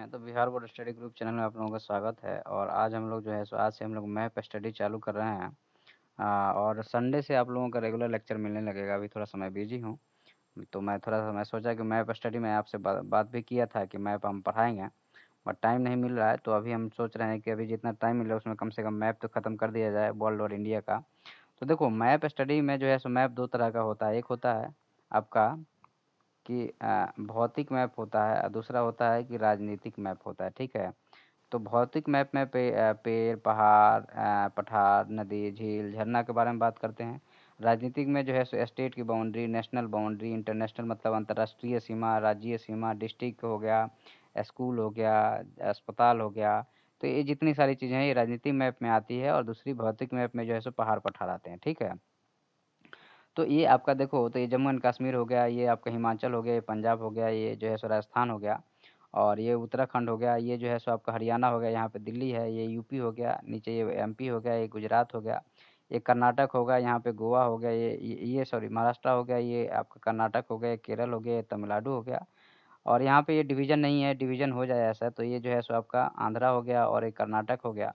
हैं तो Bihar board study group channel में आप लोगों का स्वागत है। और आज हम लोग जो है सो आज से हम लोग मैप स्टडी चालू कर रहे हैं। और संडे से आप लोगों का रेगुलर लेक्चर मिलने लगेगा। अभी थोड़ा समय बिजी हूँ तो मैं सोचा कि मैप स्टडी में आपसे बात भी किया था कि मैप हम पढ़ाएंगे, बट टाइम नहीं मिल रहा है। तो अभी हम सोच रहे हैं कि अभी जितना टाइम मिले उसमें कम से कम मैप तो ख़त्म कर दिया जाए, वर्ल्ड और इंडिया का। तो देखो, मैप स्टडी में जो है सो मैप दो तरह का होता है। एक होता है आपका कि भौतिक मैप होता है और दूसरा होता है कि राजनीतिक मैप होता है। ठीक है। तो भौतिक मैप में पेड़, पहाड़, पठार, नदी, झील, झरना के बारे में बात करते हैं। राजनीतिक में जो है सो स्टेट की बाउंड्री, नेशनल बाउंड्री, इंटरनेशनल मतलब अंतर्राष्ट्रीय सीमा, राज्यीय सीमा, डिस्ट्रिक्ट हो गया, स्कूल हो गया, अस्पताल हो गया। तो ये जितनी सारी चीज़ें हैं ये राजनीतिक मैप में आती है, और दूसरी भौतिक मैप में जो है सो पहाड़ पठार आते हैं। ठीक है। तो ये आपका देखो, तो ये जम्मू एंड कश्मीर हो गया, ये आपका हिमाचल हो गया, ये पंजाब हो गया, ये जो है सो राजस्थान हो गया, और ये उत्तराखंड हो गया, ये जो है सो आपका हरियाणा हो गया, यहाँ पे दिल्ली है, ये यूपी हो गया, नीचे ये एमपी हो गया, ये गुजरात हो गया, ये कर्नाटक होगा, यहाँ पे गोवा हो गया, ये सॉरी महाराष्ट्र हो गया, ये आपका कर्नाटक हो गया, ये केरल हो गया, ये तमिलनाडु हो गया। और यहाँ पे ये डिवीज़न नहीं है, डिवीज़न हो जाए ऐसा तो ये जो है सो आपका आंध्रा हो गया, और ये कर्नाटक हो गया,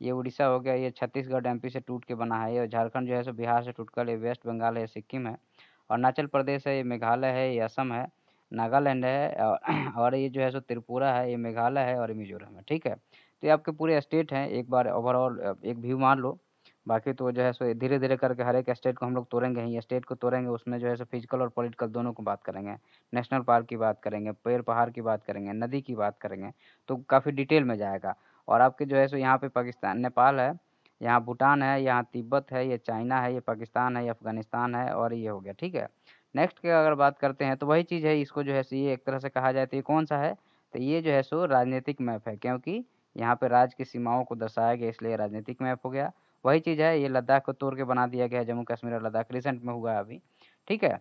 ये उड़ीसा हो गया, ये छत्तीसगढ़ एमपी से टूट के बना है, ये झारखंड जो है सो बिहार से टूटकर ये वेस्ट बंगाल है, ये सिक्किम है, और अरुणाचल प्रदेश है, ये मेघालय है, ये असम है, नागालैंड है, और ये जो है सो त्रिपुरा है, ये मेघालय है, और ये मिजोरम है। ठीक है। तो ये आपके पूरे स्टेट हैं, एक बार ओवरऑल एक व्यू मान लो। बाकी तो जो है सो धीरे धीरे करके हर एक स्टेट को हम लोग तोड़ेंगे ही, स्टेट को तोड़ेंगे, उसमें जो है सो फिजिकल और पॉलिटिकल दोनों को बात करेंगे। नेशनल पार्क की बात करेंगे, पेड़ पहाड़ की बात करेंगे, नदी की बात करेंगे। तो काफ़ी डिटेल में जाएगा। और आपके जो है सो यहाँ पे पाकिस्तान, नेपाल है, यहाँ भूटान है, यहाँ तिब्बत है, ये चाइना है, ये पाकिस्तान है, ये अफगानिस्तान है, और ये हो गया। ठीक है। नेक्स्ट की अगर बात करते हैं तो वही चीज़ है, इसको जो है सो ये एक तरह से कहा जाए तो ये कौन सा है, तो ये जो है सो राजनीतिक मैप है, क्योंकि यहाँ पे राज्य की सीमाओं को दर्शाया गया, इसलिए राजनीतिक मैप हो गया। वही चीज़ है, ये लद्दाख को तोड़ के बना दिया गया है, जम्मू कश्मीर और लद्दाख रिसेंट में हुआ है अभी। ठीक है।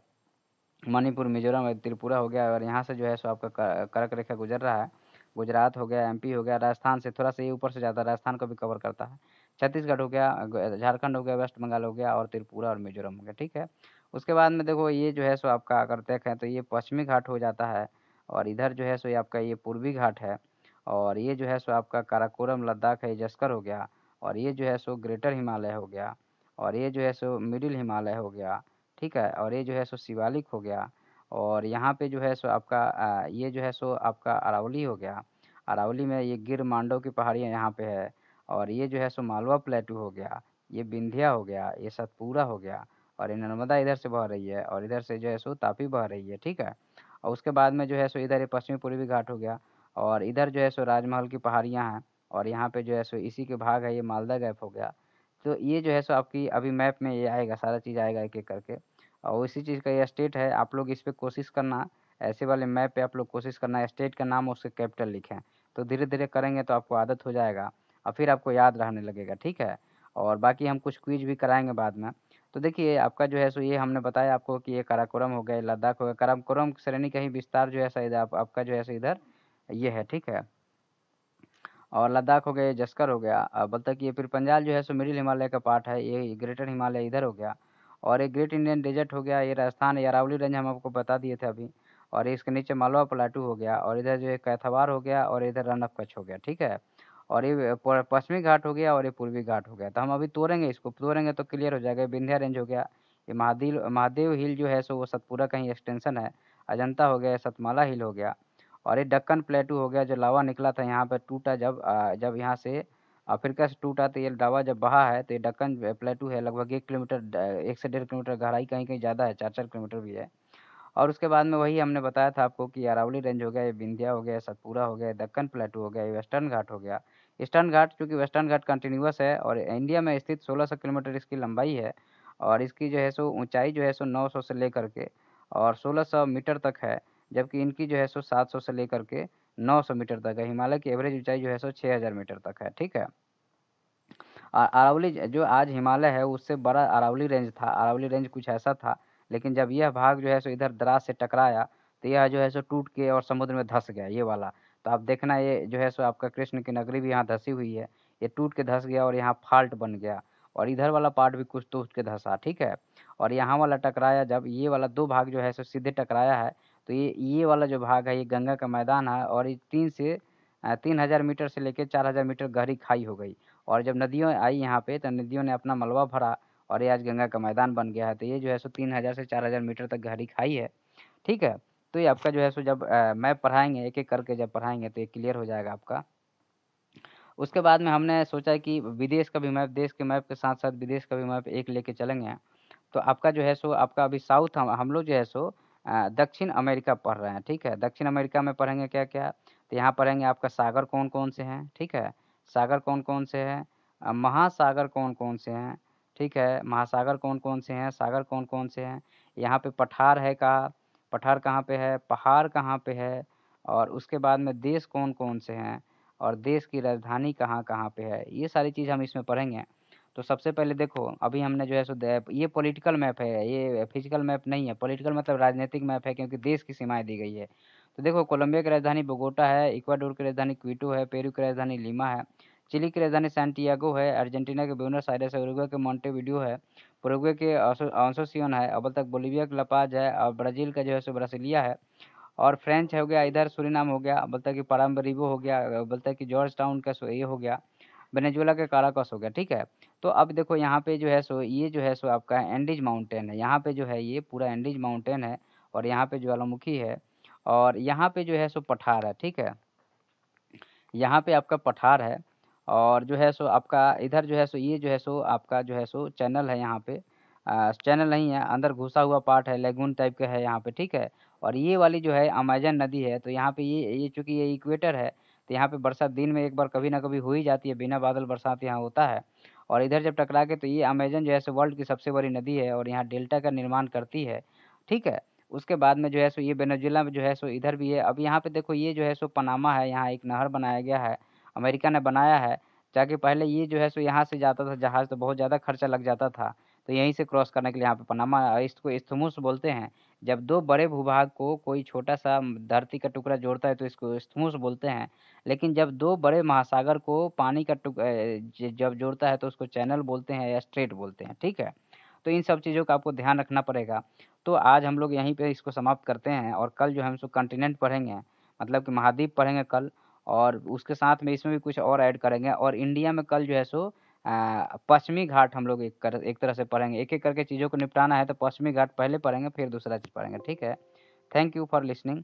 मणिपुर, मिजोरम, त्रिपुरा हो गया, और यहाँ से जो है सो आपका कर्क रेखा गुजर रहा है। गुजरात हो गया, एमपी हो गया, राजस्थान से थोड़ा सा ये ऊपर से ज़्यादा राजस्थान को भी कवर करता है। छत्तीसगढ़ हो गया, झारखंड हो गया, वेस्ट बंगाल हो गया, और त्रिपुरा और मिजोरम हो गया। ठीक है। उसके बाद में देखो, ये जो है सो आपका अगर देखें तो ये पश्चिमी घाट हो जाता है, और इधर जो है सो ये आपका ये पूर्वी घाट है, और ये जो है सो आपका काराकोरम लद्दाख है, ये जस्कर हो गया, और ये जो है सो ग्रेटर हिमालय हो गया, और ये जो है सो मिडिल हिमालय हो गया। ठीक है। और ये जो है सो शिवालिक हो गया, और यहाँ पे जो है सो आपका ये जो है सो आपका अरावली हो गया। अरावली में ये गिर मांडव की पहाड़ियाँ यहाँ पे है, और ये जो है सो मालवा प्लेटू हो गया, ये विंध्या हो गया, ये सतपुरा हो गया, और ये नर्मदा इधर से बह रही है, और इधर से जो है सो तापी बह रही है। ठीक है। और उसके बाद में जो है सो इधर ये पश्चिमी पूर्वी घाट हो गया, और इधर जो है सो राजमहल की पहाड़ियाँ हैं, और यहाँ पे जो है सो इसी के भाग है, ये मालदा गैप हो गया। तो ये जो है सो आपकी अभी मैप में ये आएगा, सारा चीज़ आएगा एक एक करके। और इसी चीज़ का ये स्टेट है, आप लोग इस पे कोशिश करना, ऐसे वाले मैप पे आप लोग कोशिश करना स्टेट का नाम और उसके कैपिटल लिखें। तो धीरे धीरे करेंगे तो आपको आदत हो जाएगा, और फिर आपको याद रहने लगेगा। ठीक है। और बाकी हम कुछ क्विज भी कराएंगे बाद में। तो देखिए, आपका जो है सो ये हमने बताया आपको कि ये काराकोरम हो गया, ये लद्दाख हो गया। काराकोरम श्रेणी का ही विस्तार जो है शायद आपका जो है सो इधर ये है। ठीक है। और लद्दाख हो गया, ये जस्कर हो गया। बोलता कि ये फिर पंजाल जो है सो मिडिल हिमालय का पार्ट है, ये ग्रेटर हिमालय इधर हो गया। और ये ग्रेट इंडियन डेजर्ट हो गया, ये राजस्थान, ये अरावली रेंज हम आपको बता दिए थे अभी। और इसके नीचे मालवा प्लाटू हो गया, और इधर जो है कैथवार हो गया, और इधर रन ऑफ कच्छ हो गया। ठीक है। और ये पश्चिमी घाट हो गया, और ये पूर्वी घाट हो गया। तो हम अभी तोड़ेंगे, इसको तोड़ेंगे तो क्लियर हो जाएगा। ये विंध्या रेंज हो गया, ये महादेव हिल जो है सो वो सतपुरा का ही एक्सटेंशन है। अजंता हो गया, ये सतमाला हिल हो गया। और ये दक्कन प्लेटू हो गया, जो लावा निकला था यहाँ पे, टूटा जब जब यहाँ से अफ्रीका से टूटा, तो ये लावा जब बहा है, तो ये दक्कन प्लेटू है। लगभग 1 किलोमीटर, 1 से 1.5 किलोमीटर गहराई, कहीं कहीं ज़्यादा है, 4-4 किलोमीटर भी है। और उसके बाद में वही हमने बताया था आपको कि अरावली रेंज हो गया, ये विंध्या हो गया, सतपुरा हो गया, दक्कन प्लेटू हो गया, ये वेस्टर्न घाट हो गया। ईस्टर्न घाट, चूँकि वेस्टर्न घाट कंटिन्यूअस है और इंडिया में स्थित 1600 किलोमीटर इसकी लंबाई है, और इसकी जो है सो ऊंचाई जो है सो 900 से लेकर के और 1600 मीटर तक है। जबकि इनकी जो है सो 700 से लेकर के 900 मीटर तक है। हिमालय की एवरेज ऊंचाई जो है सो 6000 मीटर तक है। ठीक है। अरावली जो आज हिमालय है उससे बड़ा अरावली रेंज था। अरावली रेंज कुछ ऐसा था, लेकिन जब यह भाग जो है सो इधर द्रास से टकराया, तो यह जो है सो टूट के और समुद्र में धंस गया, ये वाला। तो आप देखना, ये जो है सो आपका कृष्ण की नगरी भी यहाँ धंसी हुई है। ये टूट के धंस गया और यहाँ फाल्ट बन गया, और इधर वाला पार्ट भी कुछ टूट के धंसा। ठीक है। और यहाँ वाला टकराया, जब ये वाला दो भाग जो है सो सीधे टकराया है, तो ये वाला जो भाग है ये गंगा का मैदान है, और ये 3 से 3000 मीटर से लेके 4000 मीटर गहरी खाई हो गई। और जब नदियों आई यहाँ पे तो नदियों ने अपना मलबा भरा और ये आज गंगा का मैदान बन गया है। तो ये जो है सो 3000 से 4000 मीटर तक गहरी खाई है, ठीक है? तो ये आपका जो है सो जब मैप पढ़ाएँगे, एक-एक करके जब पढ़ाएँगे तो ये क्लियर हो जाएगा आपका। उसके बाद में हमने सोचा कि विदेश का भी मैप, देश के मैप के साथ-साथ विदेश का भी मैप एक लेके चलेंगे। तो आपका जो है सो आपका अभी साउथ हम लोग जो है सो दक्षिण अमेरिका पढ़ रहे हैं, ठीक है? दक्षिण अमेरिका में पढ़ेंगे क्या-क्या? तो यहाँ पढ़ेंगे आपका सागर कौन-कौन से हैं, ठीक है? सागर कौन-कौन से हैं? महासागर कौन-कौन से हैं, ठीक है? महासागर कौन-कौन से हैं, सागर कौन-कौन से हैं? यहाँ पे पठार है कहाँ? पठार कहाँ पे है? पहाड़ कहाँ पे है? और उसके बाद में देश कौन-कौन से हैं? और देश की राजधानी कहाँ-कहाँ पे है? ये सारी चीज़ हम इसमें पढ़ेंगे। तो सबसे पहले देखो, अभी हमने जो है सो ये पॉलिटिकल मैप है, ये फिजिकल मैप नहीं है। पॉलिटिकल मतलब राजनीतिक मैप है, क्योंकि देश की सीमाएँ दी गई है। तो देखो, कोलंबिया की राजधानी बोगोटा है, इक्वाडोर की राजधानी क्विटो है, पेरू की राजधानी लीमा है, चिली की राजधानी सैंटियागो है, अर्जेंटीना के ब्यूनस आयरेस है, उरुग्वे के मोंटेविडियो है, उरुग्वे के असोसियोन है, अव्वल तक बोलिविया का लापाज है, और ब्राज़ील का जो है सो ब्रासिलिया है। और फ्रेंच हो गया, इधर सूरीनाम हो गया, बोलता है कि पाराम्बरिबो हो गया, बोलता है कि जॉर्ज टाउन का ये हो गया, वेनेजुएला के काराकस हो गया, ठीक है? तो अब देखो यहाँ पे जो है सो ये जो है सो आपका एंडीज माउंटेन है, यहाँ पे जो है ये पूरा एंडीज माउंटेन है, और यहाँ पे ज्वालामुखी है, और यहाँ पे जो है सो पठार है, ठीक है? यहाँ पे आपका पठार है, और जो है सो आपका इधर जो है सो ये जो है सो आपका जो है सो चैनल है यहाँ पे। चैनल नहीं है, अंदर घुसा हुआ पार्ट है, लेगून टाइप का है यहाँ पे, ठीक है? और ये वाली जो है अमेज़न नदी है, तो यहाँ पे ये चूँकि ये इक्वेटर है, तो यहाँ पे बरसात दिन में एक बार कभी न कभी हो ही जाती है, बिना बादल बरसात यहाँ होता है। और इधर जब टकरा के, तो ये अमेज़न जो है सो वर्ल्ड की सबसे बड़ी नदी है, और यहाँ डेल्टा का निर्माण करती है, ठीक है? उसके बाद में जो है सो ये वेनेजुएला में जो है सो इधर भी है। अब यहाँ पे देखो, ये जो है सो पनामा है, यहाँ एक नहर बनाया गया है, अमेरिका ने बनाया है, ताकि पहले ये जो है सो यहाँ से जाता था जहाज़, तो बहुत ज़्यादा खर्चा लग जाता था। तो यहीं से क्रॉस करने के लिए यहाँ पे पनामा, इसको इस्थमुस बोलते हैं। जब 2 बड़े भूभाग को कोई छोटा-सा धरती का टुकड़ा जोड़ता है तो इसको इस्थमुस बोलते हैं। लेकिन जब 2 बड़े महासागर को पानी का जब जोड़ता है तो उसको चैनल बोलते हैं या स्ट्रेट बोलते हैं, ठीक है? तो इन सब चीज़ों का आपको ध्यान रखना पड़ेगा। तो आज हम लोग यहीं पे इसको समाप्त करते हैं, और कल जो है हम कॉन्टिनेंट पढ़ेंगे, मतलब कि महाद्वीप पढ़ेंगे कल, और उसके साथ में इसमें भी कुछ और ऐड करेंगे, और इंडिया में कल जो है सो पश्चिमी घाट हम लोग एक तरह से पढ़ेंगे। एक-एक करके चीज़ों को निपटाना है, तो पश्चिमी घाट पहले पढ़ेंगे, फिर दूसरा चीज़ पढ़ेंगे, ठीक है? Thank you for listening.